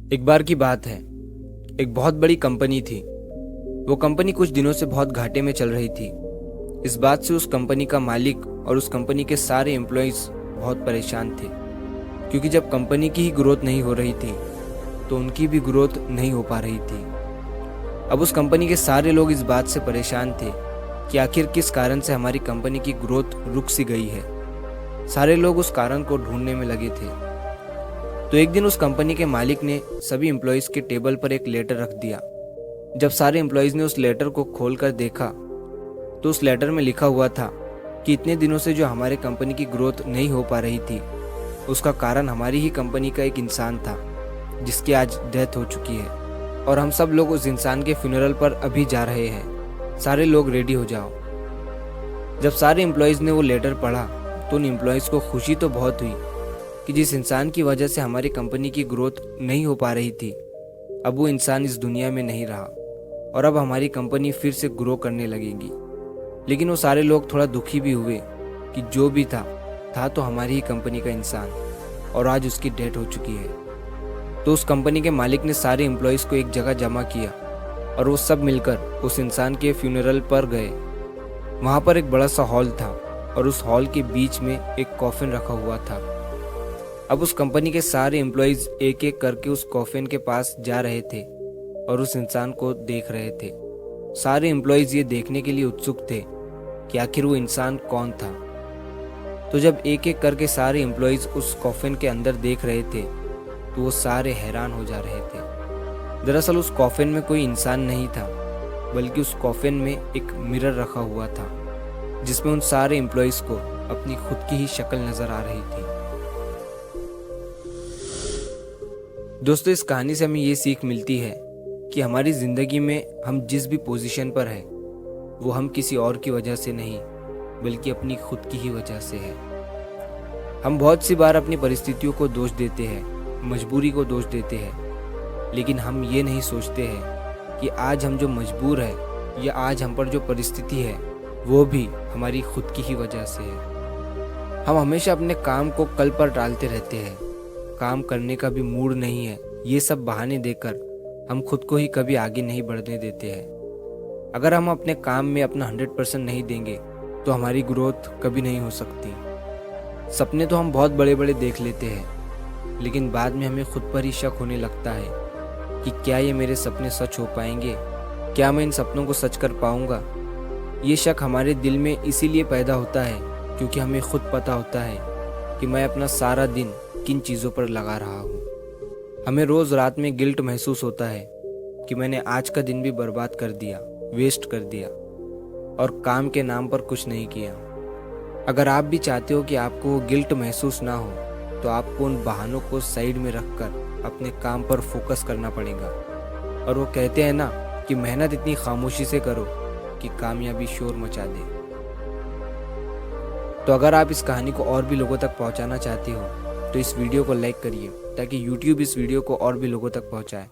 एक बार की बात है। एक बहुत बड़ी कंपनी थी। वो कंपनी कुछ दिनों से बहुत घाटे में चल रही थी। इस बात से उस कंपनी का मालिक और उस कंपनी के सारे एम्प्लॉयज़ बहुत परेशान थे, क्योंकि जब कंपनी की ही ग्रोथ नहीं हो रही थी तो उनकी भी ग्रोथ नहीं हो पा रही थी। अब उस कंपनी के सारे लोग इस बात से परेशान थे कि आखिर किस कारण से हमारी कंपनी की ग्रोथ रुक सी गई है। सारे लोग उस कारण को ढूंढने में लगे थे। तो एक दिन उस कंपनी के मालिक ने सभी एम्प्लॉयज़ के टेबल पर एक लेटर रख दिया। जब सारे एम्प्लॉयज़ ने उस लेटर को खोलकर देखा तो उस लेटर में लिखा हुआ था कि इतने दिनों से जो हमारे कंपनी की ग्रोथ नहीं हो पा रही थी, उसका कारण हमारी ही कंपनी का एक इंसान था जिसकी आज डेथ हो चुकी है, और हम सब लोग उस इंसान के फ्यूनरल पर अभी जा रहे हैं। सारे लोग रेडी हो जाओ। जब सारे एम्प्लॉयज़ ने वो लेटर पढ़ा तो उन एम्प्लॉयज़ को खुशी तो बहुत हुई कि जिस इंसान की वजह से हमारी कंपनी की ग्रोथ नहीं हो पा रही थी, अब वो इंसान इस दुनिया में नहीं रहा और अब हमारी कंपनी फिर से ग्रो करने लगेगी। लेकिन वो सारे लोग थोड़ा दुखी भी हुए कि जो भी था तो हमारी ही कंपनी का इंसान, और आज उसकी डेथ हो चुकी है। तो उस कंपनी के मालिक ने सारे एम्प्लॉयज़ को एक जगह जमा किया और वो सब मिलकर उस इंसान के फ्यूनरल पर गए। वहाँ पर एक बड़ा सा हॉल था और उस हॉल के बीच में एक कॉफिन रखा हुआ था। अब उस कंपनी के सारे एम्प्लॉयज़ एक एक करके उस कॉफिन के पास जा रहे थे और उस इंसान को देख रहे थे। सारे एम्प्लॉयज़ ये देखने के लिए उत्सुक थे कि आखिर वो इंसान कौन था। तो जब एक एक करके सारे एम्प्लॉयज़ उस कॉफिन के अंदर देख रहे थे तो वो सारे हैरान हो जा रहे थे। दरअसल उस कॉफिन में कोई इंसान नहीं था, बल्कि उस कॉफिन में एक मिरर रखा हुआ था जिसमें उन सारे एम्प्लॉयज़ को अपनी खुद की ही शक्ल नज़र आ रही थी। दोस्तों, इस कहानी से हमें ये सीख मिलती है कि हमारी ज़िंदगी में हम जिस भी पोजीशन पर हैं वो हम किसी और की वजह से नहीं, बल्कि अपनी खुद की ही वजह से है। हम बहुत सी बार अपनी परिस्थितियों को दोष देते हैं, मजबूरी को दोष देते हैं, लेकिन हम ये नहीं सोचते हैं कि आज हम जो मजबूर है या आज हम पर जो परिस्थिति है वो भी हमारी खुद की ही वजह से है। हम हमेशा अपने काम को कल पर टालते रहते हैं। काम करने का भी मूड नहीं है, ये सब बहाने देकर हम खुद को ही कभी आगे नहीं बढ़ने देते हैं। अगर हम अपने काम में अपना 100% नहीं देंगे तो हमारी ग्रोथ कभी नहीं हो सकती। सपने तो हम बहुत बड़े बड़े देख लेते हैं, लेकिन बाद में हमें खुद पर ही शक होने लगता है कि क्या ये मेरे सपने सच हो पाएंगे, क्या मैं इन सपनों को सच कर पाऊंगा। ये शक हमारे दिल में इसीलिए पैदा होता है क्योंकि हमें खुद पता होता है कि मैं अपना सारा दिन किन चीज़ों पर लगा रहा हूँ। हमें रोज़ रात में गिल्ट महसूस होता है कि मैंने आज का दिन भी बर्बाद कर दिया, वेस्ट कर दिया और काम के नाम पर कुछ नहीं किया। अगर आप भी चाहते हो कि आपको वो गिल्ट महसूस ना हो तो आपको उन बहानों को साइड में रखकर अपने काम पर फोकस करना पड़ेगा। और वो कहते हैं ना कि मेहनत इतनी खामोशी से करो कि कामयाबी शोर मचा दे। तो अगर आप इस कहानी को और भी लोगों तक पहुंचाना चाहते हो तो इस वीडियो को लाइक करिए ताकि YouTube इस वीडियो को और भी लोगों तक पहुंचाए।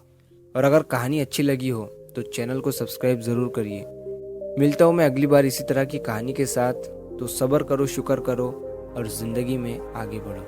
और अगर कहानी अच्छी लगी हो तो चैनल को सब्सक्राइब ज़रूर करिए। मिलता हूँ मैं अगली बार इसी तरह की कहानी के साथ। तो सब्र करो, शुक्र करो और ज़िंदगी में आगे बढ़ो।